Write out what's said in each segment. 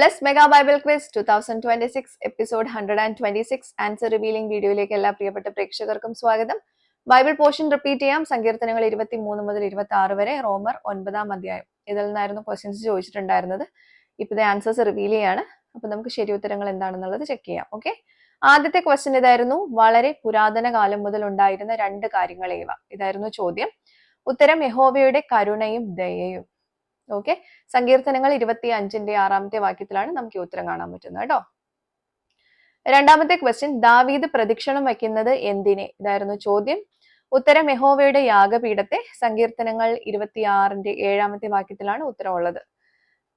Plus mega Bible quiz 2026 episode 126 answer revealing വീഡിയോയിലേക്ക് എല്ലാ പ്രിയപ്പെട്ട പ്രേക്ഷകർക്കും സ്വാഗതം. ബൈബിൾ പോർഷൻ റിപ്പീറ്റ് ചെയ്യാം. സങ്കീർത്തനങ്ങൾ 23 മുതൽ 26 വരെ, റോമർ 9-ാം അധ്യായം. ഇതിൽ നിന്നായിരുന്നു ക്വസ്റ്റ്യൻസ് ചോദിച്ചിട്ടുണ്ടായിരുന്നത്. ഇപ്പൊ ആൻസേഴ്സ് റിവീൽ ചെയ്യാണ്. അപ്പൊ നമുക്ക് ശരി ഉത്തരങ്ങൾ എന്താണെന്നുള്ളത് ചെക്ക് ചെയ്യാം. ഓക്കെ, ആദ്യത്തെ ക്വസ്റ്റ്യൻ ഇതായിരുന്നു: വളരെ പുരാതന കാലം മുതൽ ഉണ്ടായിരുന്ന രണ്ട് കാര്യങ്ങൾ ഏവ? ഇതായിരുന്നു ചോദ്യം. ഉത്തരം: യഹോവയുടെ കരുണയും ദയയും. ഓക്കെ, സങ്കീർത്തനങ്ങൾ 25-ന്റെ 6-ാമത്തെ വാക്യത്തിലാണ് നമുക്ക് ഉത്തരം കാണാൻ പറ്റുന്നത് കേട്ടോ. രണ്ടാമത്തെ ക്വസ്റ്റ്യൻ: ദാവീദ് പ്രദക്ഷിണം വയ്ക്കുന്നത് എന്തിനെ? ഇതായിരുന്നു ചോദ്യം. ഉത്തരം: യഹോവയുടെ യാഗപീഠത്തെ. സങ്കീർത്തനങ്ങൾ 26-ന്റെ 7-ാമത്തെ വാക്യത്തിലാണ് ഉത്തരമുള്ളത്.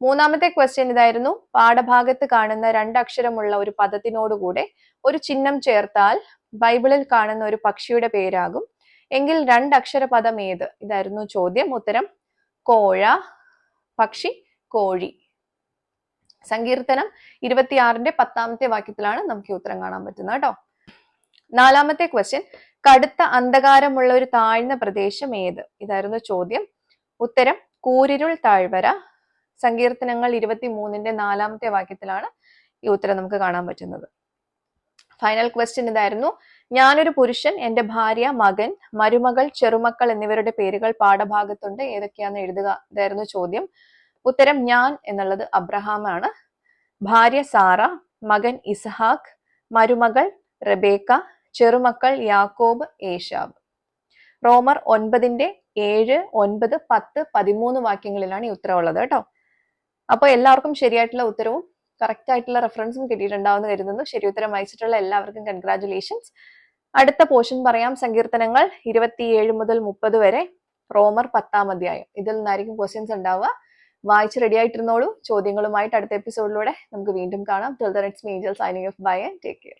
മൂന്നാമത്തെ ക്വസ്റ്റ്യൻ ഇതായിരുന്നു: പാഠഭാഗത്ത് കാണുന്ന രണ്ടക്ഷരമുള്ള ഒരു പദത്തിനോടുകൂടെ ഒരു ചിഹ്നം ചേർത്താൽ ബൈബിളിൽ കാണുന്ന ഒരു പക്ഷിയുടെ പേരാകും എങ്കിൽ രണ്ടക്ഷര പദം ഏത്? ഇതായിരുന്നു ചോദ്യം. ഉത്തരം: കോഴ, പക്ഷി, കോഴി. സങ്കീർത്തനം 26-ന്റെ 10-ാമത്തെ വാക്യത്തിലാണ് നമുക്ക് ഉത്തരം കാണാൻ പറ്റുന്നത് കേട്ടോ. നാലാമത്തെ ക്വസ്റ്റ്യൻ: കടുത്ത അന്ധകാരമുള്ള ഒരു താഴ്ന്ന പ്രദേശം ഏത്? ഇതായിരുന്നു ചോദ്യം. ഉത്തരം: കൂരിരുൾ താഴ്വര. സങ്കീർത്തനങ്ങൾ 23-ന്റെ 4-ാമത്തെ വാക്യത്തിലാണ് ഈ ഉത്തരം നമുക്ക് കാണാൻ പറ്റുന്നത്. ഫൈനൽ ക്വസ്റ്റ്യൻ ഇതായിരുന്നു: ഞാനൊരു പുരുഷൻ, എന്റെ ഭാര്യ, മകൻ, മരുമകൾ, ചെറുമക്കൾ എന്നിവരുടെ പേരുകൾ പാഠഭാഗത്തുണ്ട്, ഏതൊക്കെയാന്ന് എഴുതുക. ഇതായിരുന്നു ചോദ്യം. ഉത്തരം: ഞാൻ എന്നുള്ളത് അബ്രഹാമാണ്, ഭാര്യ സാറ, മകൻ ഇസ്ഹാഖ്, മരുമകൾ റെബേക്ക, ചെറുമക്കൾ യാക്കോബ്, ഏശാവ്. റോമർ 9-ന്റെ 7, 9, 10, 13 വാക്യങ്ങളിലാണ് ഈ ഉത്തരം ഉള്ളത് കേട്ടോ. അപ്പൊ എല്ലാവർക്കും ശരിയായിട്ടുള്ള ഉത്തരവും കറക്റ്റ് ആയിട്ടുള്ള റെഫറൻസും കിട്ടിയിട്ടുണ്ടാവുമെന്ന് കരുതുന്നു. ശരി ഉത്തരം വായിച്ചിട്ടുള്ള എല്ലാവർക്കും കൺഗ്രാറ്റുലേഷൻസ്. അടുത്ത പോർഷൻ പറയാം. സങ്കീർത്തനങ്ങൾ 27 മുതൽ 30 വരെ, റോമർ 10-ാം അധ്യായം. ഇതിൽ നിന്നായിരിക്കും ക്വസ്റ്റ്യൻസ് ഉണ്ടാവുക. വായിച്ച് റെഡി ആയിട്ടിരുന്നോളൂ. ചോദ്യങ്ങളുമായിട്ട് അടുത്ത എപ്പിസോഡിലൂടെ നമുക്ക് വീണ്ടും കാണാം. Till then, it's me, Angel, signing off. Bye and take care.